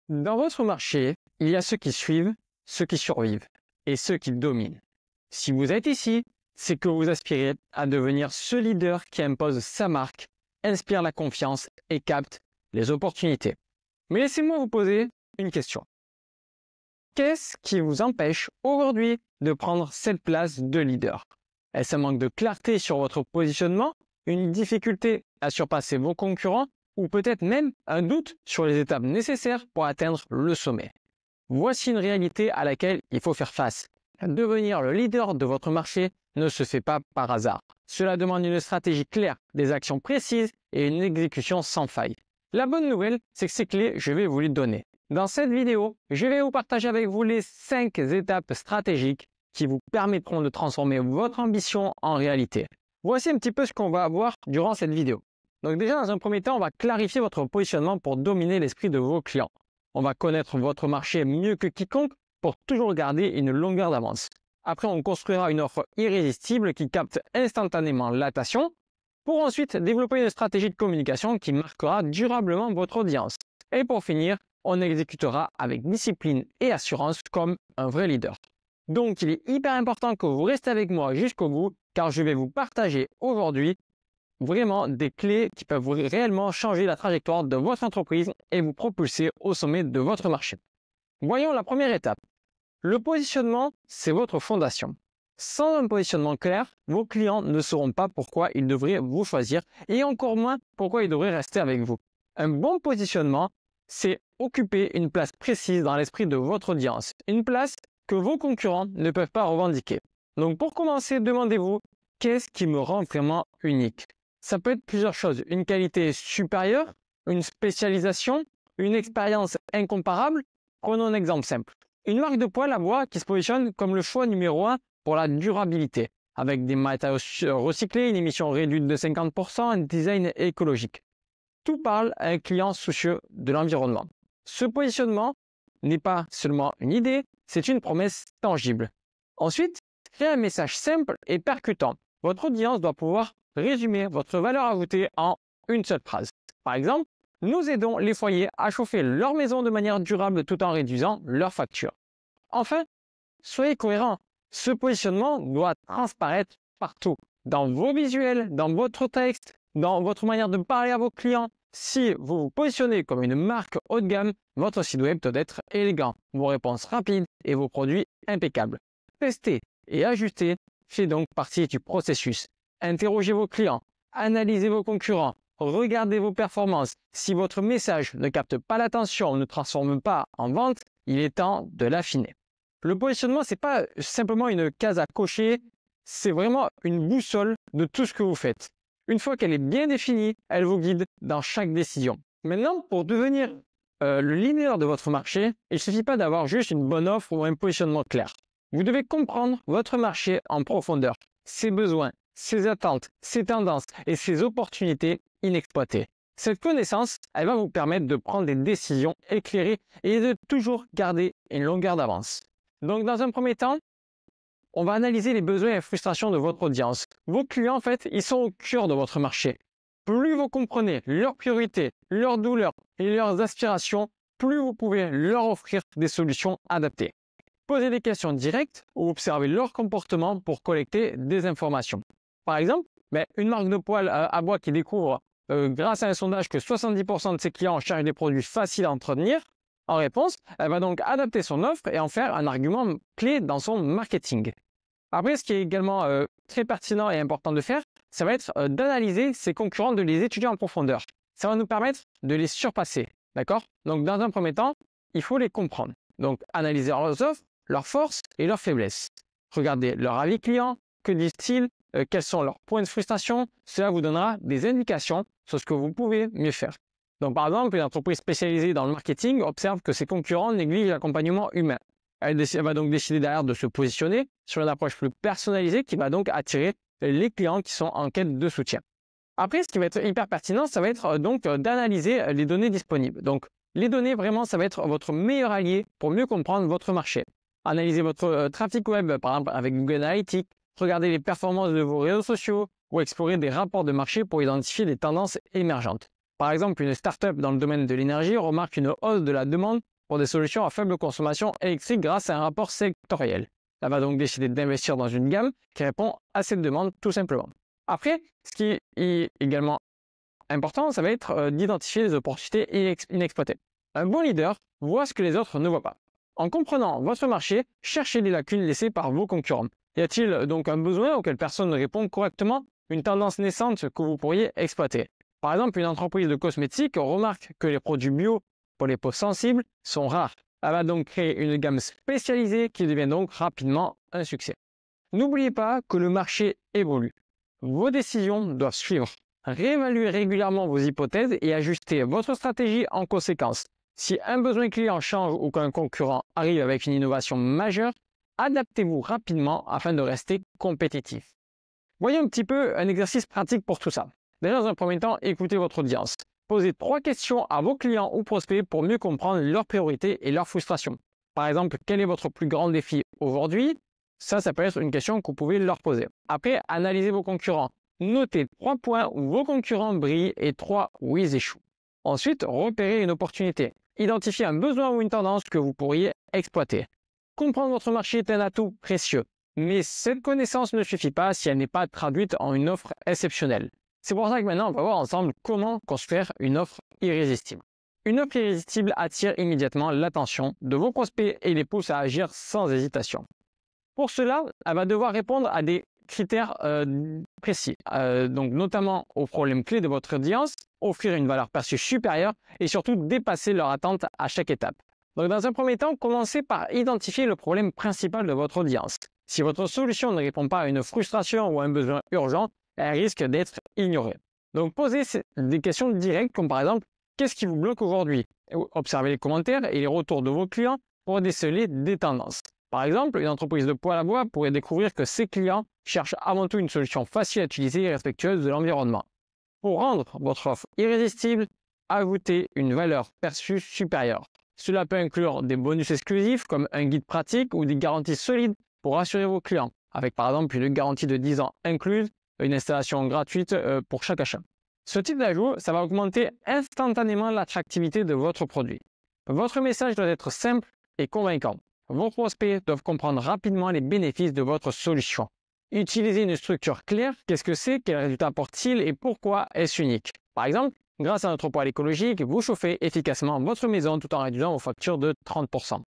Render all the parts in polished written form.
Dans votre marché, il y a ceux qui suivent, ceux qui survivent et ceux qui dominent. Si vous êtes ici, c'est que vous aspirez à devenir ce leader qui impose sa marque, inspire la confiance et capte les opportunités. Mais laissez-moi vous poser une question. Qu'est-ce qui vous empêche aujourd'hui de prendre cette place de leader? Est-ce un manque de clarté sur votre positionnement, une difficulté à surpasser vos concurrents ou peut-être même un doute sur les étapes nécessaires pour atteindre le sommet? Voici une réalité à laquelle il faut faire face. Devenir le leader de votre marché ne se fait pas par hasard. Cela demande une stratégie claire, des actions précises et une exécution sans faille. La bonne nouvelle, c'est que ces clés, je vais vous les donner. Dans cette vidéo, je vais vous partager avec vous les 5 étapes stratégiques qui vous permettront de transformer votre ambition en réalité. Voici un petit peu ce qu'on va voir durant cette vidéo. Donc déjà, dans un premier temps, on va clarifier votre positionnement pour dominer l'esprit de vos clients. On va connaître votre marché mieux que quiconque pour toujours garder une longueur d'avance. Après, on construira une offre irrésistible qui capte instantanément l'attention pour ensuite développer une stratégie de communication qui marquera durablement votre audience. Et pour finir, on exécutera avec discipline et assurance comme un vrai leader. Donc, il est hyper important que vous restez avec moi jusqu'au bout car je vais vous partager aujourd'hui vraiment des clés qui peuvent réellement changer la trajectoire de votre entreprise et vous propulser au sommet de votre marché. Voyons la première étape. Le positionnement, c'est votre fondation. Sans un positionnement clair, vos clients ne sauront pas pourquoi ils devraient vous choisir et encore moins pourquoi ils devraient rester avec vous. Un bon positionnement, c'est occuper une place précise dans l'esprit de votre audience, une place que vos concurrents ne peuvent pas revendiquer. Donc pour commencer, demandez-vous, qu'est-ce qui me rend vraiment unique? Ça peut être plusieurs choses, une qualité supérieure, une spécialisation, une expérience incomparable. Prenons un exemple simple. Une marque de poêle à bois qui se positionne comme le choix numéro 1 pour la durabilité, avec des matériaux recyclés, une émission réduite de 50%, un design écologique. Tout parle à un client soucieux de l'environnement. Ce positionnement n'est pas seulement une idée, c'est une promesse tangible. Ensuite, créez un message simple et percutant. Votre audience doit pouvoir résumer votre valeur ajoutée en une seule phrase. Par exemple, nous aidons les foyers à chauffer leur maison de manière durable tout en réduisant leurs factures. Enfin, soyez cohérent. Ce positionnement doit transparaître partout, dans vos visuels, dans votre texte, dans votre manière de parler à vos clients. Si vous vous positionnez comme une marque haut de gamme, votre site web doit être élégant, vos réponses rapides et vos produits impeccables. Tester et ajuster fait donc partie du processus. Interrogez vos clients, analysez vos concurrents, regardez vos performances. Si votre message ne capte pas l'attention ou ne transforme pas en vente, il est temps de l'affiner. Le positionnement, ce n'est pas simplement une case à cocher, c'est vraiment une boussole de tout ce que vous faites. Une fois qu'elle est bien définie, elle vous guide dans chaque décision. Maintenant, pour devenir le leader de votre marché, il ne suffit pas d'avoir juste une bonne offre ou un positionnement clair. Vous devez comprendre votre marché en profondeur, ses besoins, ses attentes, ses tendances et ses opportunités inexploitées. Cette connaissance, elle va vous permettre de prendre des décisions éclairées et de toujours garder une longueur d'avance. Donc, dans un premier temps, on va analyser les besoins et frustrations de votre audience. Vos clients, en fait, ils sont au cœur de votre marché. Plus vous comprenez leurs priorités, leurs douleurs et leurs aspirations, plus vous pouvez leur offrir des solutions adaptées. Posez des questions directes ou observez leur comportement pour collecter des informations. Par exemple, une marque de poêle à bois qui découvre grâce à un sondage que 70% de ses clients cherchent des produits faciles à entretenir, en réponse, elle va donc adapter son offre et en faire un argument clé dans son marketing. Après, ce qui est également très pertinent et important de faire, ça va être d'analyser ses concurrents, de les étudier en profondeur. Ça va nous permettre de les surpasser, d'accord? Donc, dans un premier temps, il faut les comprendre. Donc, analyser leurs offres, leurs forces et leurs faiblesses. Regardez leur avis client, que disent-ils, quels sont leurs points de frustration. Cela vous donnera des indications sur ce que vous pouvez mieux faire. Donc, par exemple, une entreprise spécialisée dans le marketing observe que ses concurrents négligent l'accompagnement humain. Elle va donc décider derrière de se positionner sur une approche plus personnalisée qui va donc attirer les clients qui sont en quête de soutien. Après, ce qui va être hyper pertinent, ça va être donc d'analyser les données disponibles. Donc, les données, vraiment, ça va être votre meilleur allié pour mieux comprendre votre marché. Analysez votre trafic web, par exemple, avec Google Analytics. Regardez les performances de vos réseaux sociaux ou explorer des rapports de marché pour identifier des tendances émergentes. Par exemple, une start-up dans le domaine de l'énergie remarque une hausse de la demande pour des solutions à faible consommation électrique grâce à un rapport sectoriel. Elle va donc décider d'investir dans une gamme qui répond à cette demande tout simplement. Après, ce qui est également important, ça va être d'identifier les opportunités inexploitées. Un bon leader voit ce que les autres ne voient pas. En comprenant votre marché, cherchez les lacunes laissées par vos concurrents. Y a-t-il donc un besoin auquel personne ne répond correctement? Une tendance naissante que vous pourriez exploiter? Par exemple, une entreprise de cosmétiques remarque que les produits bio pour les peaux sensibles sont rares. Elle va donc créer une gamme spécialisée qui devient donc rapidement un succès. N'oubliez pas que le marché évolue. Vos décisions doivent suivre. Réévaluez régulièrement vos hypothèses et ajustez votre stratégie en conséquence. Si un besoin client change ou qu'un concurrent arrive avec une innovation majeure, adaptez-vous rapidement afin de rester compétitif. Voyons un petit peu un exercice pratique pour tout ça. Déjà, dans un premier temps, écoutez votre audience. Posez 3 questions à vos clients ou prospects pour mieux comprendre leurs priorités et leurs frustrations. Par exemple, quel est votre plus grand défi aujourd'hui? Ça peut être une question que vous pouvez leur poser. Après, analysez vos concurrents. Notez 3 points où vos concurrents brillent et 3 où ils échouent. Ensuite, repérez une opportunité. Identifiez un besoin ou une tendance que vous pourriez exploiter. Comprendre votre marché est un atout précieux, mais cette connaissance ne suffit pas si elle n'est pas traduite en une offre exceptionnelle. C'est pour ça que maintenant, on va voir ensemble comment construire une offre irrésistible. Une offre irrésistible attire immédiatement l'attention de vos prospects et les pousse à agir sans hésitation. Pour cela, elle va devoir répondre à des critères précis, donc notamment aux problèmes clés de votre audience, offrir une valeur perçue supérieure et surtout dépasser leurs attentes à chaque étape. Donc dans un premier temps, commencez par identifier le problème principal de votre audience. Si votre solution ne répond pas à une frustration ou à un besoin urgent, elle risque d'être ignorée. Donc posez des questions directes comme par exemple « Qu'est-ce qui vous bloque aujourd'hui ?» Observez les commentaires et les retours de vos clients pour déceler des tendances. Par exemple, une entreprise de poêle à bois pourrait découvrir que ses clients cherchent avant tout une solution facile à utiliser et respectueuse de l'environnement. Pour rendre votre offre irrésistible, ajoutez une valeur perçue supérieure. Cela peut inclure des bonus exclusifs comme un guide pratique ou des garanties solides pour rassurer vos clients, avec par exemple une garantie de 10 ans incluse, une installation gratuite pour chaque achat. Ce type d'ajout, ça va augmenter instantanément l'attractivité de votre produit. Votre message doit être simple et convaincant. Vos prospects doivent comprendre rapidement les bénéfices de votre solution. Utilisez une structure claire. Qu'est-ce que c'est? Quels résultats apporte-t-il et pourquoi est-ce unique? Par exemple, grâce à notre poêle écologique, vous chauffez efficacement votre maison tout en réduisant vos factures de 30%.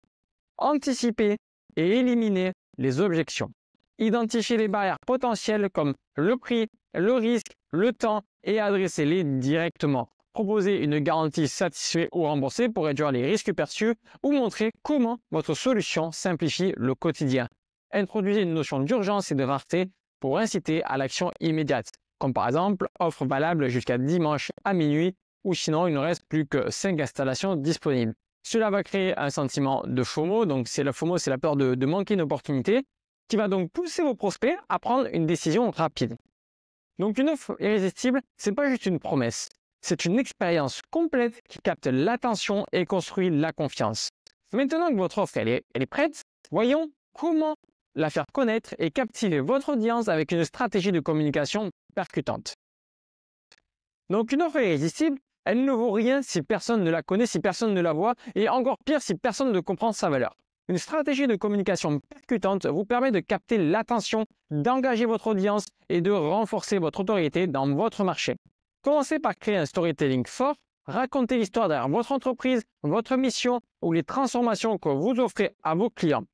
Anticipez et éliminez les objections. Identifiez les barrières potentielles comme le prix, le risque, le temps et adressez-les directement. Proposez une garantie satisfait ou remboursée pour réduire les risques perçus ou montrer comment votre solution simplifie le quotidien. Introduisez une notion d'urgence et de rareté pour inciter à l'action immédiate, comme par exemple offre valable jusqu'à dimanche à minuit ou sinon il ne reste plus que 5 installations disponibles. Cela va créer un sentiment de FOMO, donc c'est la FOMO, c'est la peur de manquer une opportunité, qui va donc pousser vos prospects à prendre une décision rapide. Donc une offre irrésistible, c'est pas juste une promesse, c'est une expérience complète qui capte l'attention et construit la confiance. Maintenant que votre offre elle est prête, voyons comment la faire connaître et captiver votre audience avec une stratégie de communication percutante. Donc une offre irrésistible, elle ne vaut rien si personne ne la connaît, si personne ne la voit, et encore pire si personne ne comprend sa valeur. Une stratégie de communication percutante vous permet de capter l'attention, d'engager votre audience et de renforcer votre autorité dans votre marché. Commencez par créer un storytelling fort, racontez l'histoire derrière votre entreprise, votre mission ou les transformations que vous offrez à vos clients.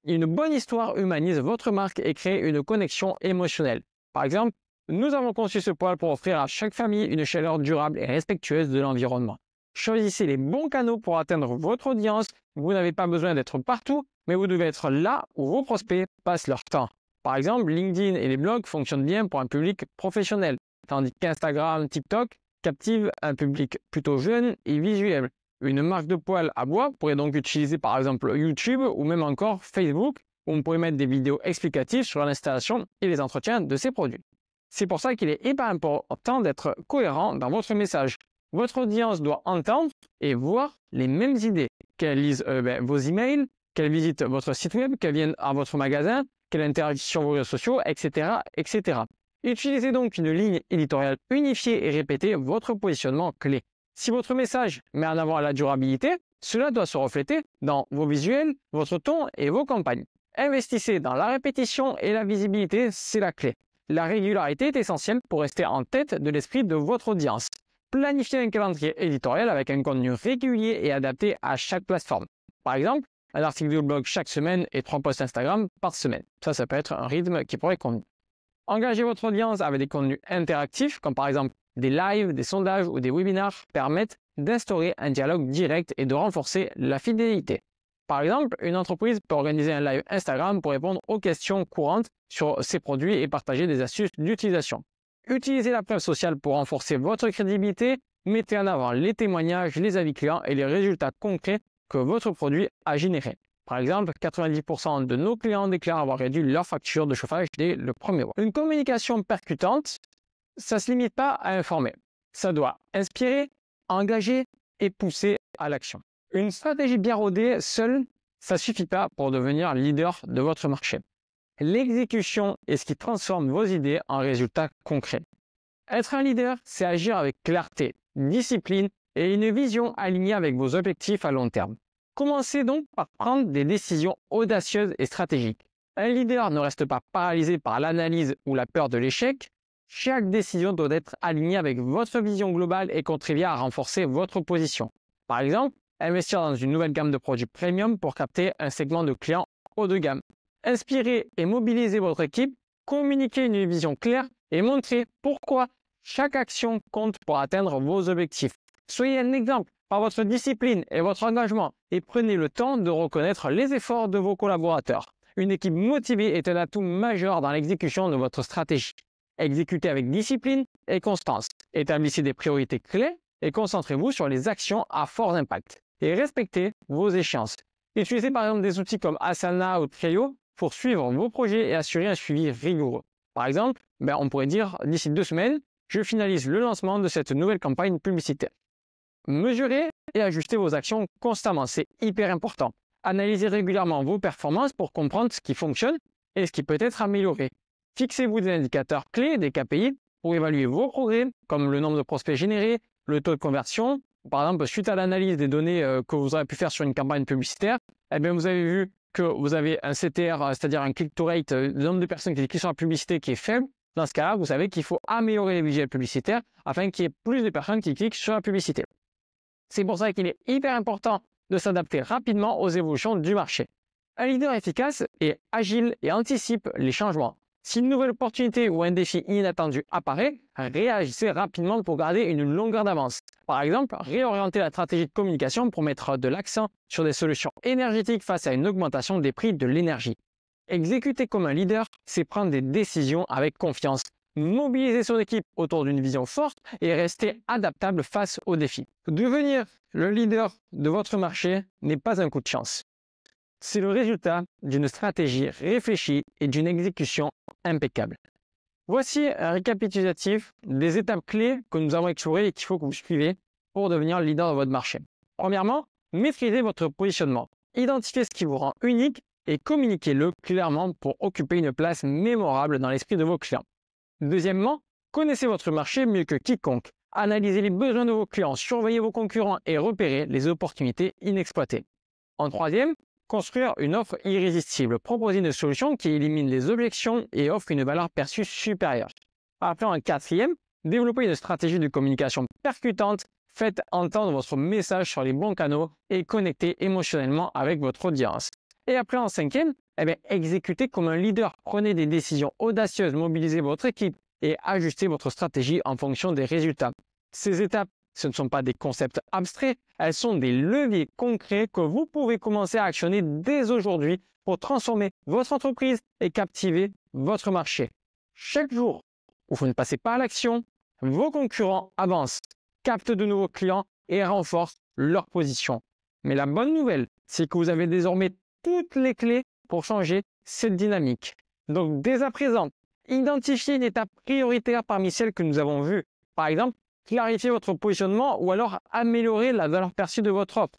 Une bonne histoire humanise votre marque et crée une connexion émotionnelle. Par exemple, nous avons conçu ce poêle pour offrir à chaque famille une chaleur durable et respectueuse de l'environnement. Choisissez les bons canaux pour atteindre votre audience. Vous n'avez pas besoin d'être partout, mais vous devez être là où vos prospects passent leur temps. Par exemple, LinkedIn et les blogs fonctionnent bien pour un public professionnel, tandis qu'Instagram, TikTok captivent un public plutôt jeune et visuel. Une marque de poêle à bois pourrait donc utiliser par exemple YouTube ou même encore Facebook, où on pourrait mettre des vidéos explicatives sur l'installation et les entretiens de ces produits. C'est pour ça qu'il est hyper important d'être cohérent dans votre message. Votre audience doit entendre et voir les mêmes idées, qu'elle lise vos emails, qu'elle visite votre site web, qu'elle vienne à votre magasin, qu'elle interagisse sur vos réseaux sociaux, etc., etc. Utilisez donc une ligne éditoriale unifiée et répétez votre positionnement clé. Si votre message met en avant la durabilité, Cela doit se refléter dans vos visuels, votre ton et vos campagnes. Investissez dans la répétition et la visibilité, c'est la clé. La régularité est essentielle pour rester en tête de l'esprit de votre audience. Planifiez un calendrier éditorial avec un contenu régulier et adapté à chaque plateforme. Par exemple, un article de blog chaque semaine et 3 posts Instagram par semaine. Ça peut être un rythme qui pourrait convenir. Engagez votre audience avec des contenus interactifs, comme par exemple des lives, des sondages ou des webinars, permettent d'instaurer un dialogue direct et de renforcer la fidélité. Par exemple, une entreprise peut organiser un live Instagram pour répondre aux questions courantes sur ses produits et partager des astuces d'utilisation. Utilisez la preuve sociale pour renforcer votre crédibilité. Mettez en avant les témoignages, les avis clients et les résultats concrets que votre produit a générés. Par exemple, 90% de nos clients déclarent avoir réduit leur facture de chauffage dès le premier mois. Une communication percutante, ça ne se limite pas à informer. Ça doit inspirer, engager et pousser à l'action. Une stratégie bien rodée seule, ça ne suffit pas pour devenir leader de votre marché. L'exécution est ce qui transforme vos idées en résultats concrets. Être un leader, c'est agir avec clarté, discipline et une vision alignée avec vos objectifs à long terme. Commencez donc par prendre des décisions audacieuses et stratégiques. Un leader ne reste pas paralysé par l'analyse ou la peur de l'échec. Chaque décision doit être alignée avec votre vision globale et contribuer à renforcer votre position. Par exemple, investir dans une nouvelle gamme de produits premium pour capter un segment de clients haut de gamme. Inspirez et mobilisez votre équipe, communiquez une vision claire et montrez pourquoi chaque action compte pour atteindre vos objectifs. Soyez un exemple par votre discipline et votre engagement et prenez le temps de reconnaître les efforts de vos collaborateurs. Une équipe motivée est un atout majeur dans l'exécution de votre stratégie. Exécutez avec discipline et constance. Établissez des priorités clés et concentrez-vous sur les actions à fort impact. Et respectez vos échéances. Utilisez par exemple des outils comme Asana ou Trello pour suivre vos projets et assurer un suivi rigoureux. Par exemple, on pourrait dire d'ici 2 semaines, je finalise le lancement de cette nouvelle campagne publicitaire. Mesurez et ajustez vos actions constamment, c'est hyper important. Analysez régulièrement vos performances pour comprendre ce qui fonctionne et ce qui peut être amélioré. Fixez-vous des indicateurs clés, des KPI, pour évaluer vos progrès, comme le nombre de prospects générés, le taux de conversion. Par exemple, suite à l'analyse des données que vous aurez pu faire sur une campagne publicitaire, vous avez vu que vous avez un CTR, c'est-à-dire un click-to-rate, le nombre de personnes qui cliquent sur la publicité qui est faible. Dans ce cas-là, vous savez qu'il faut améliorer les visuels publicitaires afin qu'il y ait plus de personnes qui cliquent sur la publicité. C'est pour ça qu'il est hyper important de s'adapter rapidement aux évolutions du marché. Un leader efficace est agile et anticipe les changements. Si une nouvelle opportunité ou un défi inattendu apparaît, réagissez rapidement pour garder une longueur d'avance. Par exemple, réorienter la stratégie de communication pour mettre de l'accent sur des solutions énergétiques face à une augmentation des prix de l'énergie. Exécuter comme un leader, c'est prendre des décisions avec confiance, mobiliser son équipe autour d'une vision forte et rester adaptable face aux défis. Devenir le leader de votre marché n'est pas un coup de chance. C'est le résultat d'une stratégie réfléchie et d'une exécution impeccable. Voici un récapitulatif des étapes clés que nous avons explorées et qu'il faut que vous suivez pour devenir le leader de votre marché. Premièrement, maîtrisez votre positionnement. Identifiez ce qui vous rend unique et communiquez-le clairement pour occuper une place mémorable dans l'esprit de vos clients. Deuxièmement, connaissez votre marché mieux que quiconque. Analysez les besoins de vos clients, surveillez vos concurrents et repérez les opportunités inexploitées. En troisième, construire une offre irrésistible. Proposez une solution qui élimine les objections et offre une valeur perçue supérieure. Après, en quatrième, développez une stratégie de communication percutante. Faites entendre votre message sur les bons canaux et connectez émotionnellement avec votre audience. Et après, en cinquième, exécutez comme un leader. Prenez des décisions audacieuses, mobilisez votre équipe et ajustez votre stratégie en fonction des résultats. Ces étapes, ce ne sont pas des concepts abstraits, elles sont des leviers concrets que vous pouvez commencer à actionner dès aujourd'hui pour transformer votre entreprise et captiver votre marché. Chaque jour où vous ne passez pas à l'action, vos concurrents avancent, captent de nouveaux clients et renforcent leur position. Mais la bonne nouvelle, c'est que vous avez désormais toutes les clés pour changer cette dynamique. Donc dès à présent, identifiez une étape prioritaire parmi celles que nous avons vues. Par exemple, clarifiez votre positionnement ou alors améliorer la valeur perçue de votre offre.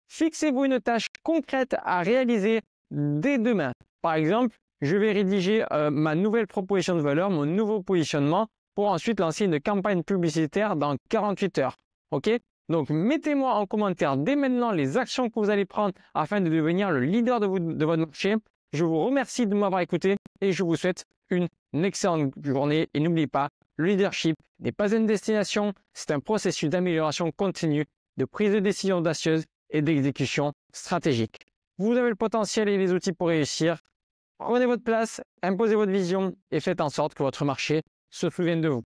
Fixez-vous une tâche concrète à réaliser dès demain. Par exemple, je vais rédiger ma nouvelle proposition de valeur, mon nouveau positionnement pour ensuite lancer une campagne publicitaire dans 48 heures. Ok ? Donc, mettez-moi en commentaire dès maintenant les actions que vous allez prendre afin de devenir le leader de votre marché. Je vous remercie de m'avoir écouté et je vous souhaite une excellente journée. Et n'oubliez pas, le leadership n'est pas une destination, c'est un processus d'amélioration continue, de prise de décision audacieuse et d'exécution stratégique. Vous avez le potentiel et les outils pour réussir. Prenez votre place, imposez votre vision et faites en sorte que votre marché se souvienne de vous.